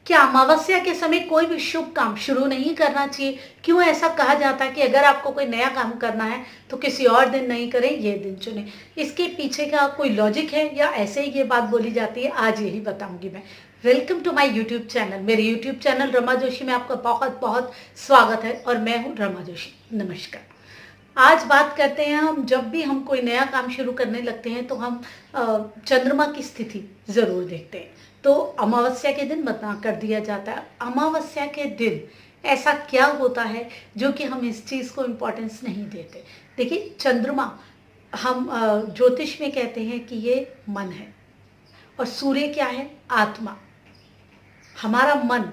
क्या अमावस्या के समय कोई भी शुभ काम शुरू नहीं करना चाहिए? क्यों ऐसा कहा जाता है कि अगर आपको कोई नया काम करना है तो किसी और दिन नहीं करें, ये दिन चुनें? इसके पीछे का कोई लॉजिक है या ऐसे ही ये बात बोली जाती है? आज यही बताऊंगी मैं। Welcome to my YouTube channel. मेरे यूट्यूब चैनल रमा जोशी में आपका बहुत बहुत स्वागत है और मैं हूँ रमा जोशी। नमस्कार। आज बात करते हैं हम, जब भी हम कोई नया काम शुरू करने लगते हैं तो हम चंद्रमा की स्थिति ज़रूर देखते हैं। तो अमावस्या के दिन मना कर दिया जाता है। अमावस्या के दिन ऐसा क्या होता है जो कि हम इस चीज़ को इम्पोर्टेंस नहीं देते? देखिए, चंद्रमा हम ज्योतिष में कहते हैं कि ये मन है और सूर्य क्या है? आत्मा। हमारा मन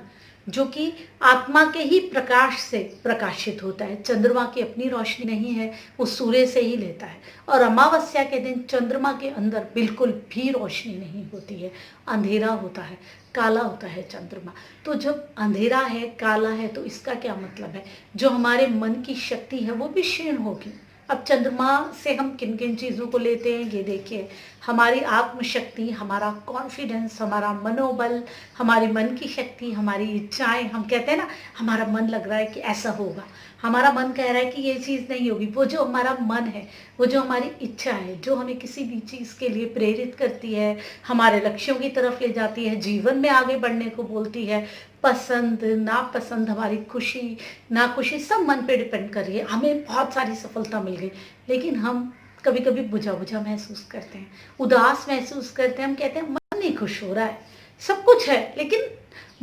जो कि आत्मा के ही प्रकाश से प्रकाशित होता है, चंद्रमा की अपनी रोशनी नहीं है, वो सूर्य से ही लेता है। और अमावस्या के दिन चंद्रमा के अंदर बिल्कुल भी रोशनी नहीं होती है, अंधेरा होता है, काला होता है चंद्रमा। तो जब अंधेरा है, काला है, तो इसका क्या मतलब है? जो हमारे मन की शक्ति है वो भी क्षीण होगी। अब चंद्रमा से हम किन किन चीज़ों को लेते हैं ये देखिए। हमारी आत्मशक्ति, हमारा कॉन्फिडेंस, हमारा मनोबल, हमारी मन की शक्ति, हमारी इच्छाएं। हम कहते हैं ना, हमारा मन लग रहा है कि ऐसा होगा, हमारा मन कह रहा है कि ये चीज़ नहीं होगी। वो जो हमारा मन है, वो जो हमारी इच्छा है, जो हमें किसी भी चीज़ के लिए प्रेरित करती है, हमारे लक्ष्यों की तरफ ले जाती है, जीवन में आगे बढ़ने को बोलती है, पसंद नापसंद, हमारी खुशी नाखुशी सब मन पे डिपेंड कर रही है। हमें बहुत सारी सफलता मिल गई, लेकिन हम कभी कभी बुझा बुझा महसूस करते हैं, उदास महसूस करते हैं। हम कहते हैं मन नहीं खुश हो रहा है, सब कुछ है लेकिन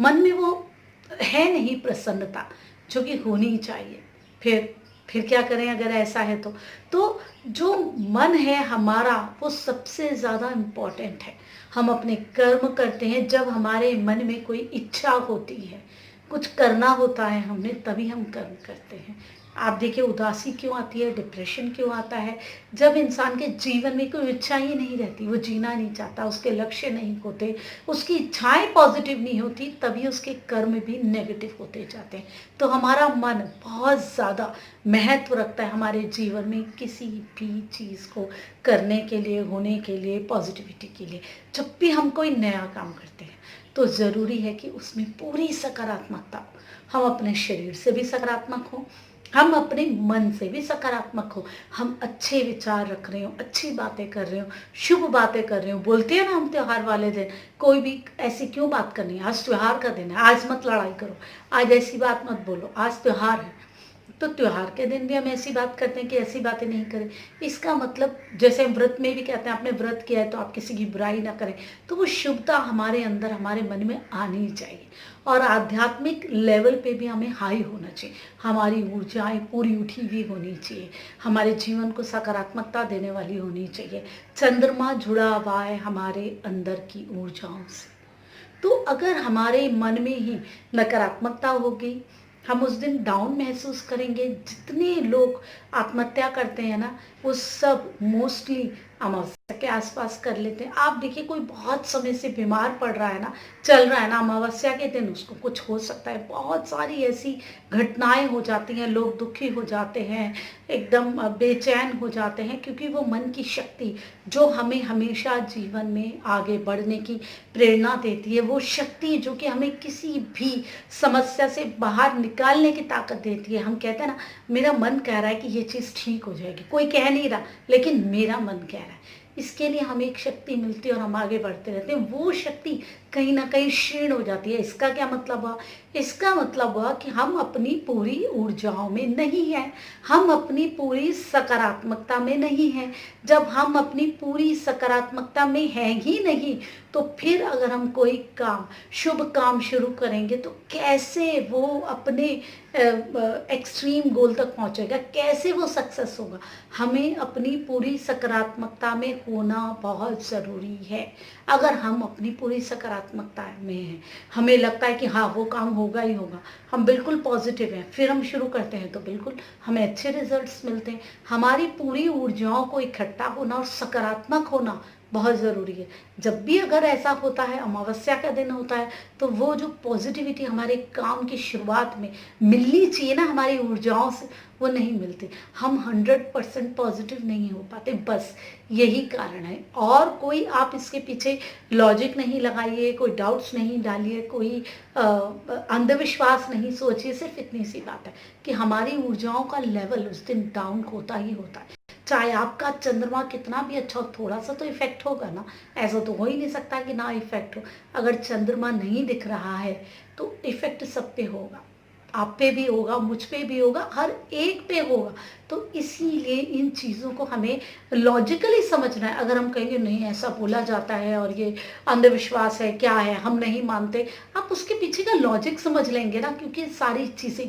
मन में वो है नहीं प्रसन्नता जो कि होनी चाहिए। फिर क्या करें अगर ऐसा है तो जो मन है हमारा, वो सबसे ज़्यादा इम्पोर्टेंट है। हम अपने कर्म करते हैं जब हमारे मन में कोई इच्छा होती है, कुछ करना होता है हमने, तभी हम कर्म करते हैं। आप देखिए, उदासी क्यों आती है, डिप्रेशन क्यों आता है? जब इंसान के जीवन में कोई इच्छा ही नहीं रहती, वो जीना नहीं चाहता, उसके लक्ष्य नहीं होते, उसकी इच्छाएं पॉजिटिव नहीं होती, तभी उसके कर्म भी नेगेटिव होते जाते हैं। तो हमारा मन बहुत ज़्यादा महत्व रखता है हमारे जीवन में, किसी भी चीज़ को करने के लिए, होने के लिए, पॉजिटिविटी के लिए। जब भी हम कोई नया काम करते हैं तो ज़रूरी है कि उसमें पूरी सकारात्मकता, हम अपने शरीर से भी सकारात्मक हों, हम अपने मन से भी सकारात्मक हो, हम अच्छे विचार रख रहे हो, अच्छी बातें कर रहे हो, शुभ बातें कर रहे हो। बोलते हैं ना हम त्योहार वाले दिन, कोई भी ऐसी क्यों बात करनी है, आज त्योहार का दिन है, आज मत लड़ाई करो, आज ऐसी बात मत बोलो, आज त्योहार है। तो त्योहार के दिन भी हम ऐसी बात करते हैं कि ऐसी बातें नहीं करें। इसका मतलब, जैसे हम व्रत में भी कहते हैं आपने व्रत किया है तो आप किसी की बुराई ना करें। तो वो शुभता हमारे अंदर, हमारे मन में आनी चाहिए। और आध्यात्मिक लेवल पे भी हमें हाई होना चाहिए, हमारी ऊर्जाएं पूरी उठी हुई होनी चाहिए, हमारे जीवन को सकारात्मकता देने वाली होनी चाहिए। चंद्रमा जुड़ा हुआ है हमारे अंदर की ऊर्जाओं से। तो अगर हमारे मन में ही नकारात्मकता होगी, हम उस दिन डाउन महसूस करेंगे। जितने लोग आत्महत्या करते हैं ना, वो सब मोस्टली अमावस्या के आसपास कर लेते हैं। आप देखिए, कोई बहुत समय से बीमार पड़ रहा है ना, चल रहा है ना, अमावस्या के दिन उसको कुछ हो सकता है। बहुत सारी ऐसी घटनाएं हो जाती हैं, लोग दुखी हो जाते हैं, एकदम बेचैन हो जाते हैं, क्योंकि वो मन की शक्ति जो हमें हमेशा जीवन में आगे बढ़ने की प्रेरणा देती है, वो शक्ति जो कि हमें किसी भी समस्या से बाहर निकालने की ताकत देती है। हम कहते हैं ना, मेरा मन कह रहा है कि ये चीज़ ठीक हो जाएगी, कोई कह नहीं रहा लेकिन मेरा मन कह रहा है। इसके लिए हमें एक शक्ति मिलती है और हम आगे बढ़ते रहते हैं। वो शक्ति कहीं ना कहीं क्षीण हो जाती है। इसका क्या मतलब हुआ? इसका मतलब हुआ कि हम अपनी पूरी ऊर्जाओं में नहीं हैं, हम अपनी पूरी सकारात्मकता में नहीं हैं। जब हम अपनी पूरी सकारात्मकता में हैं ही नहीं, तो फिर अगर हम कोई काम, शुभ काम शुरू करेंगे तो कैसे वो अपने एक्सट्रीम गोल तक पहुंचेगा, कैसे वो सक्सेस होगा? हमें अपनी पूरी सकारात्मकता में होना बहुत ज़रूरी है। अगर हम अपनी पूरी सकारात्मकता में हैं, हमें लगता है कि हाँ वो काम होगा ही होगा, हम बिल्कुल पॉजिटिव हैं, फिर हम शुरू करते हैं तो बिल्कुल हमें अच्छे रिजल्ट्स मिलते हैं। हमारी पूरी ऊर्जाओं को इकट्ठा होना और सकारात्मक होना बहुत ज़रूरी है। जब भी अगर ऐसा होता है, अमावस्या का दिन होता है, तो वो जो पॉजिटिविटी हमारे काम की शुरुआत में मिलनी चाहिए ना हमारी ऊर्जाओं से, वो नहीं मिलती। हम 100% पॉजिटिव नहीं हो पाते, बस यही कारण है। और कोई आप इसके पीछे लॉजिक नहीं लगाइए, कोई डाउट्स नहीं डालिए, कोई अंधविश्वास नहीं सोचिए। सिर्फ इतनी सी बात है कि हमारी ऊर्जाओं का लेवल उस दिन डाउन होता ही होता है। चाहे आपका चंद्रमा कितना भी अच्छा हो, थोड़ा सा तो इफेक्ट होगा ना। ऐसा तो हो ही नहीं सकता कि ना इफेक्ट हो। अगर चंद्रमा नहीं दिख रहा है तो इफेक्ट सब पे होगा, आप पे भी होगा, मुझ पे भी होगा, हर एक पे होगा। तो इसीलिए इन चीज़ों को हमें लॉजिकली समझना है। अगर हम कहेंगे नहीं ऐसा बोला जाता है और ये अंधविश्वास है, क्या है, हम नहीं मानते, आप उसके पीछे का लॉजिक समझ लेंगे ना, क्योंकि सारी चीज़ें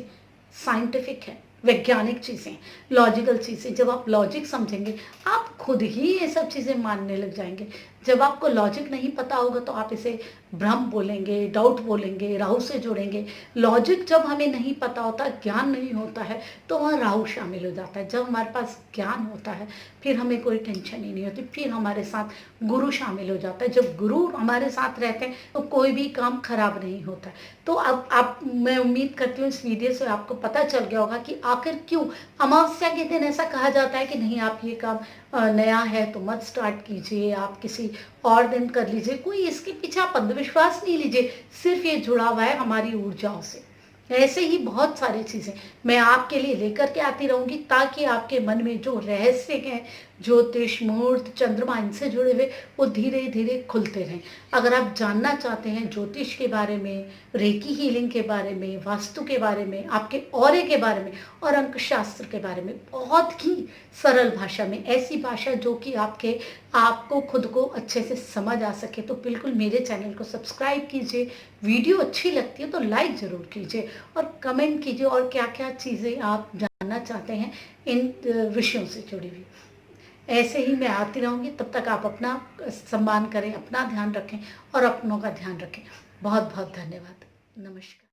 साइंटिफिक है, वैज्ञानिक चीज़ें, लॉजिकल चीज़ें। जब आप लॉजिक समझेंगे, आप खुद ही ये सब चीज़ें मानने लग जाएंगे। जब आपको लॉजिक नहीं पता होगा तो आप इसे भ्रम बोलेंगे, डाउट बोलेंगे, राहु से जोड़ेंगे। लॉजिक जब हमें नहीं पता होता, ज्ञान नहीं होता है, तो वहाँ राहु शामिल हो जाता है। जब हमारे पास ज्ञान होता है, फिर हमें कोई टेंशन ही नहीं होती। फिर हमारे साथ गुरु शामिल हो जाता है। जब गुरु हमारे साथ रहते हैं तो कोई भी काम खराब नहीं होता है। तो अब आप, मैं उम्मीद करती हूँ इस वीडियो से आपको पता चल गया होगा कि आखिर क्यों अमावस्या के दिन ऐसा कहा जाता है कि नहीं, आप ये काम नया है तो मत स्टार्ट कीजिए, आप किसी और दिन कर लीजिए। कोई इसके पीछे आप अंधविश्वास नहीं लीजिए, सिर्फ ये जुड़ा हुआ है हमारी ऊर्जाओं से। ऐसे ही बहुत सारी चीज़ें मैं आपके लिए लेकर के आती रहूंगी, ताकि आपके मन में जो रहस्य हैं, ज्योतिष, मुहूर्त, चंद्रमा, इनसे जुड़े हुए, वो धीरे धीरे खुलते रहें। अगर आप जानना चाहते हैं ज्योतिष के बारे में, रेकी हीलिंग के बारे में, वास्तु के बारे में, आपके ऑरे के बारे में और अंक शास्त्र के बारे में, बहुत ही सरल भाषा में, ऐसी भाषा जो कि आपको खुद को अच्छे से समझ आ सके, तो बिल्कुल मेरे चैनल को सब्सक्राइब कीजिए। वीडियो अच्छी लगती है तो लाइक ज़रूर कीजिए और कमेंट कीजिए और क्या क्या चीज़ें आप जानना चाहते हैं इन विषयों से जुड़ी हुई। ऐसे ही मैं आती रहूँगी। तब तक आप अपना सम्मान करें, अपना ध्यान रखें और अपनों का ध्यान रखें। बहुत बहुत धन्यवाद। नमस्कार।